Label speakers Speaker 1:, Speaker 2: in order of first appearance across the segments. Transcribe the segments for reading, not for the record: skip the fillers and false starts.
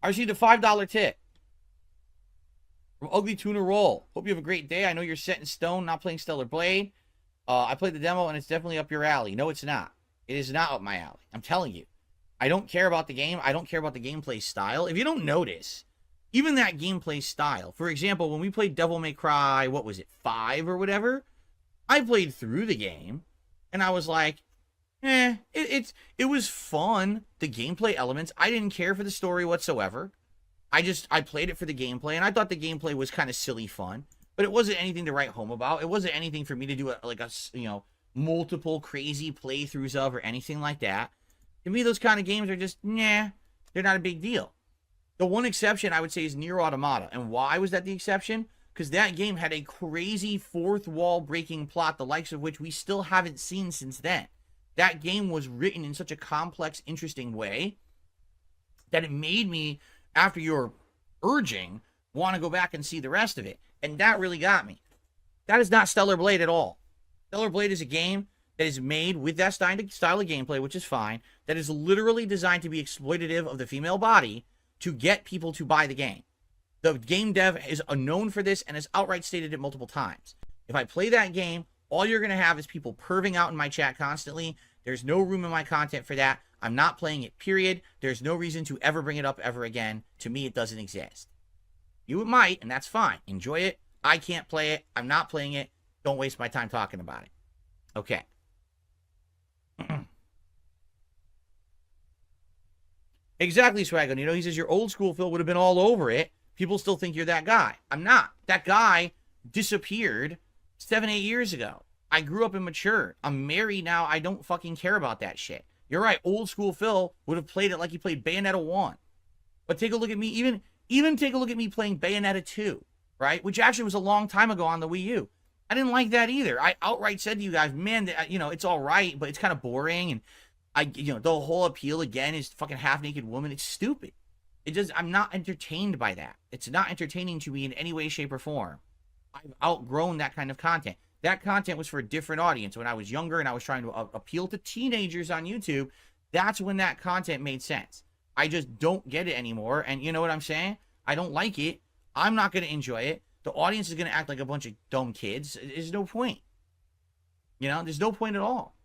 Speaker 1: I received a $5 tip from Ugly Tuna Roll. Hope you have a great day. I know you're set in stone, not playing Stellar Blade. I played the demo, and it's definitely up your alley. No, it's not. It is not up my alley. I'm telling you. I don't care about the game. I don't care about the gameplay style. If you don't notice, even that gameplay style. For example, when we played Devil May Cry, what was it, 5 or whatever? I played through the game, and I was like, it was fun. The gameplay elements. I didn't care for the story whatsoever. I played it for the gameplay, and I thought the gameplay was kind of silly fun. But it wasn't anything to write home about. It wasn't anything for me to do multiple crazy playthroughs of or anything like that. To me, those kind of games are just, they're not a big deal. The one exception I would say is Nier Automata. And why was that the exception? Because that game had a crazy fourth wall breaking plot, the likes of which we still haven't seen since then. That game was written in such a complex, interesting way that it made me, after your urging, want to go back and see the rest of it. And that really got me. That is not Stellar Blade at all. Stellar Blade is a game that is made with that style of gameplay, which is fine, that is literally designed to be exploitative of the female body to get people to buy the game. The game dev is known for this and has outright stated it multiple times. If I play that game, all you're going to have is people perving out in my chat constantly. There's no room in my content for that. I'm not playing it, period. There's no reason to ever bring it up ever again. To me, it doesn't exist. You might, and that's fine. Enjoy it. I can't play it. I'm not playing it. Don't waste my time talking about it. Okay. Exactly, Swaggon. You know, he says your old school Phil would have been all over it. People still think you're that guy. I'm not. That guy disappeared 7, 8 years ago. I grew up and matured. I'm married now. I don't fucking care about that shit. You're right. Old school Phil would have played it like he played Bayonetta 1. But take a look at me. Even take a look at me playing Bayonetta 2, right? Which actually was a long time ago on the Wii U. I didn't like that either. I outright said to you guys, man, it's all right, but it's kind of boring. And the whole appeal again is fucking half-naked woman. It's stupid. I'm not entertained by that. It's not entertaining to me in any way, shape, or form. I've outgrown that kind of content. That content was for a different audience. When I was younger and I was trying to appeal to teenagers on YouTube, that's when that content made sense. I just don't get it anymore. And you know what I'm saying? I don't like it. I'm not going to enjoy it. The audience is going to act like a bunch of dumb kids. There's no point. There's no point at all.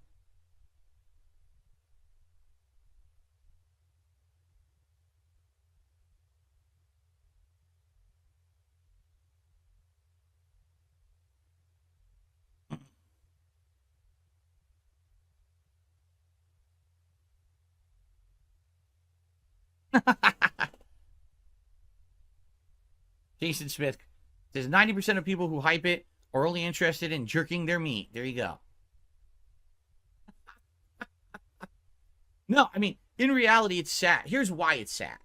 Speaker 1: Jason Smith says 90% of people who hype it are only interested in jerking their meat. There you go. No, I mean, in reality, it's sad. Here's why it's sad.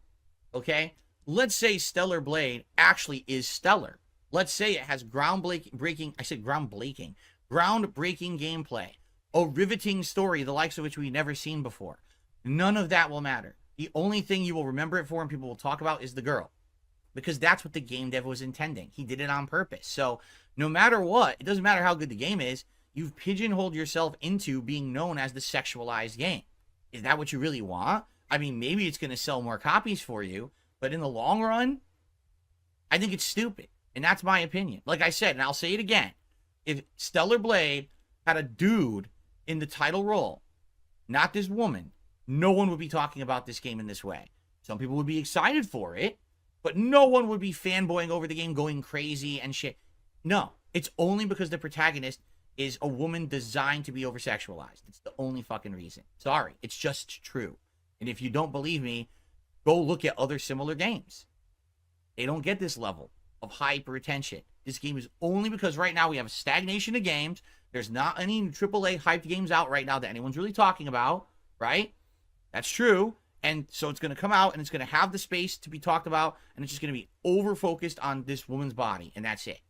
Speaker 1: Okay? Let's say Stellar Blade actually is stellar. Let's say it has groundbreaking gameplay, a riveting story, the likes of which we've never seen before. None of that will matter. The only thing you will remember it for and people will talk about is the girl. Because that's what the game dev was intending. He did it on purpose. So no matter what, it doesn't matter how good the game is, you've pigeonholed yourself into being known as the sexualized game. Is that what you really want? I mean, maybe it's going to sell more copies for you, but in the long run, I think it's stupid. And that's my opinion. Like I said, and I'll say it again, if Stellar Blade had a dude in the title role, not this woman, no one would be talking about this game in this way. Some people would be excited for it, but no one would be fanboying over the game, going crazy and shit. No, it's only because the protagonist is a woman designed to be over-sexualized. It's the only fucking reason. Sorry, it's just true. And if you don't believe me, go look at other similar games. They don't get this level of hyper attention. This game is only because right now we have a stagnation of games. There's not any AAA hyped games out right now that anyone's really talking about, right? That's true. And so it's going to come out and it's going to have the space to be talked about, and it's just going to be over-focused on this woman's body, and that's it.